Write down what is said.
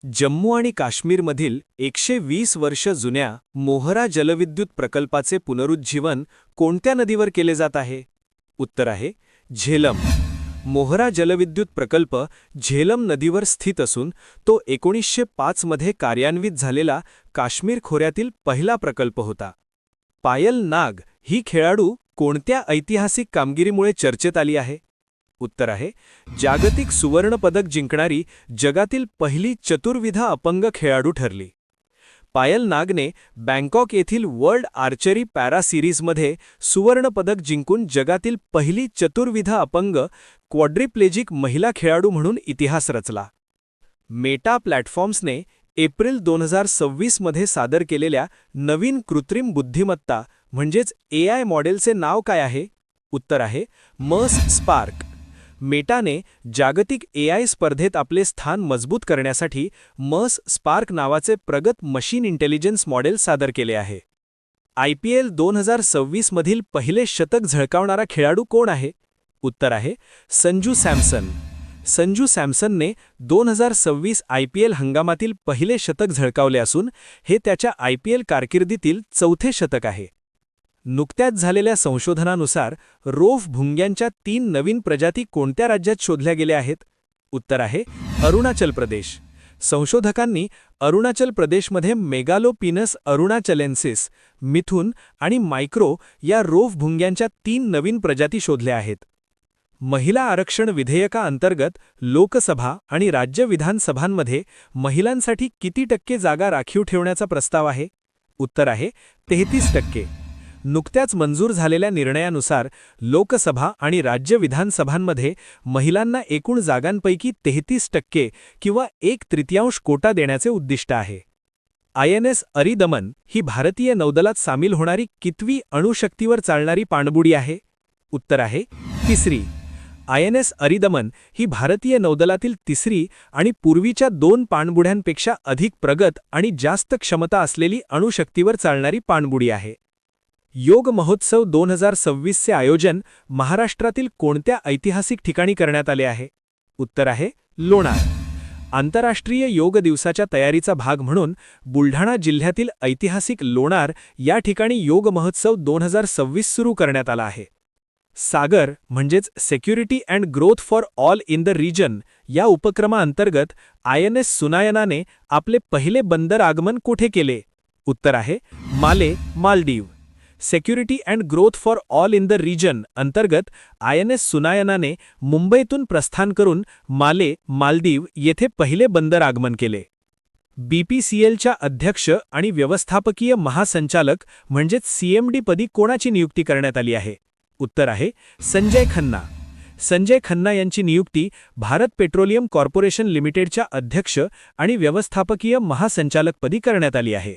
जम्मू आणि काश्मीरमधील 120 वर्ष जुन्या मोहरा जलविद्युत प्रकल्पाचे पुनरुज्जीवन कोणत्या नदीवर केले जात आहे? उत्तर आहे झेलम. मोहरा जलविद्युत प्रकल्प झेलम नदीवर स्थित असून तो 1905 मध्ये कार्यान्वित झालेला काश्मीर खोऱ्यातील पहिला प्रकल्प होता. पायल नाग ही खेळाडू कोणत्या ऐतिहासिक कामगिरीमुळे चर्चेत आली आहे? उत्तर आहे जागतिक सुवर्णपदक जिंकणारी जगातील पहिली चतुर्विध अपंग खेळाडू ठरली. पायल नागने बँकॉक येथील वर्ल्ड आर्चरी पॅरा सिरीजमध्ये सुवर्णपदक जिंकून जगातील पहिली चतुर्विध अपंग क्वाड्रिप्लेजिक महिला खेळाडू म्हणून इतिहास रचला. मेटा प्लॅटफॉर्म्सने एप्रिल 2026 मध्ये सादर केलेल्या नवीन कृत्रिम बुद्धिमत्ता म्हणजेच AI मॉडेलचे नाव काय आहे? उत्तर आहे मर्स स्पार्क. मेटाने जागतिक AI स्पर्धेत आपले स्थान मजबूत करण्यासाठी मर्स स्पार्क नावाचे प्रगत मशीन इंटेलिजन्स मॉडेल सादर केले आहे. IPL 2026 मधील पहिले शतक झळकावणारा खेळाडू कोण आहे? उत्तर आहे संजू सॅमसन. संजू सॅमसनने 2026 IPL हंगामातील पहिले शतक झळकावले असून हे त्याच्या IPL कारकिर्दीतील चौथे शतक आहे. नुकत्याच झालेल्या संशोधनानुसार रोफ भुंग्यांच्या 3 नवीन प्रजाती कोणत्या राज्यात शोधल्या गेल्या आहेत? उत्तर आहे अरुणाचल प्रदेश. संशोधकांनी अरुणाचल प्रदेशमध्ये मेगालोपिनस अरुणाचलेन्सिस, मिथुन आणि मायक्रो या रोफ भुंग्यांच्या 3 नवीन प्रजाती शोधल्या आहेत. महिला आरक्षण विधेयकाअंतर्गत लोकसभा आणि राज्य विधानसभांमध्ये महिलांसाठी किती टक्के जागा राखीव ठेवण्याचा प्रस्ताव आहे? उत्तर आहे 33%. नुकत्याच मंजूर झालेल्या निर्णयानुसार लोकसभा आणि राज्य विधानसभांमध्ये महिलांना एकूण जागांपैकी 33% किंवा 1/3 कोटा देण्याचे उद्दिष्ट आहे. INS अरिदमन ही भारतीय नौदलात सामील होणारी कितवी अणुशक्तीवर चालणारी पाणबुडी आहे? उत्तर आहे तिसरी. INS अरिदमन ही भारतीय नौदलातील तिसरी आणि पूर्वीच्या 2 पाणबुड्यांपेक्षा अधिक प्रगत आणि जास्त क्षमता असलेली अणुशक्तीवर चालणारी पाणबुडी आहे. योग महोत्सव 2026 चे आयोजन महाराष्ट्रातील कोणत्या ऐतिहासिक ठिकाणी करण्यात आले आहे? उत्तर आहे लोणार. आंतरराष्ट्रीय योग दिवसाच्या तयारीचा भाग म्हणून बुलढाणा जिल्ह्यातील ऐतिहासिक लोणार या ठिकाणी योग महोत्सव 2026 सुरू करण्यात आला आहे. सागर म्हणजेच security and growth for all in the region या उपक्रमाअंतर्गत INS सुनायनाने आपले पहिले बंदर आगमन कोठे केले? उत्तर आहे माले, Maldives. Security and growth for all in the region अंतर्गत INS सुनायनाने मुंबईतून प्रस्थान करून माले, मालदीव येथे पहिले बंदर आगमन केले. BPCLच्या अध्यक्ष आणि व्यवस्थापकीय महासंचालक म्हणजेच CMD पदी कोणाची नियुक्ती करण्यात आली आहे? उत्तर आहे संजय खन्ना. संजय खन्ना यांची नियुक्ती भारत पेट्रोलियम कॉर्पोरेशन लिमिटेडच्या अध्यक्ष आणि व्यवस्थापकीय महासंचालकपदी करण्यात आली आहे.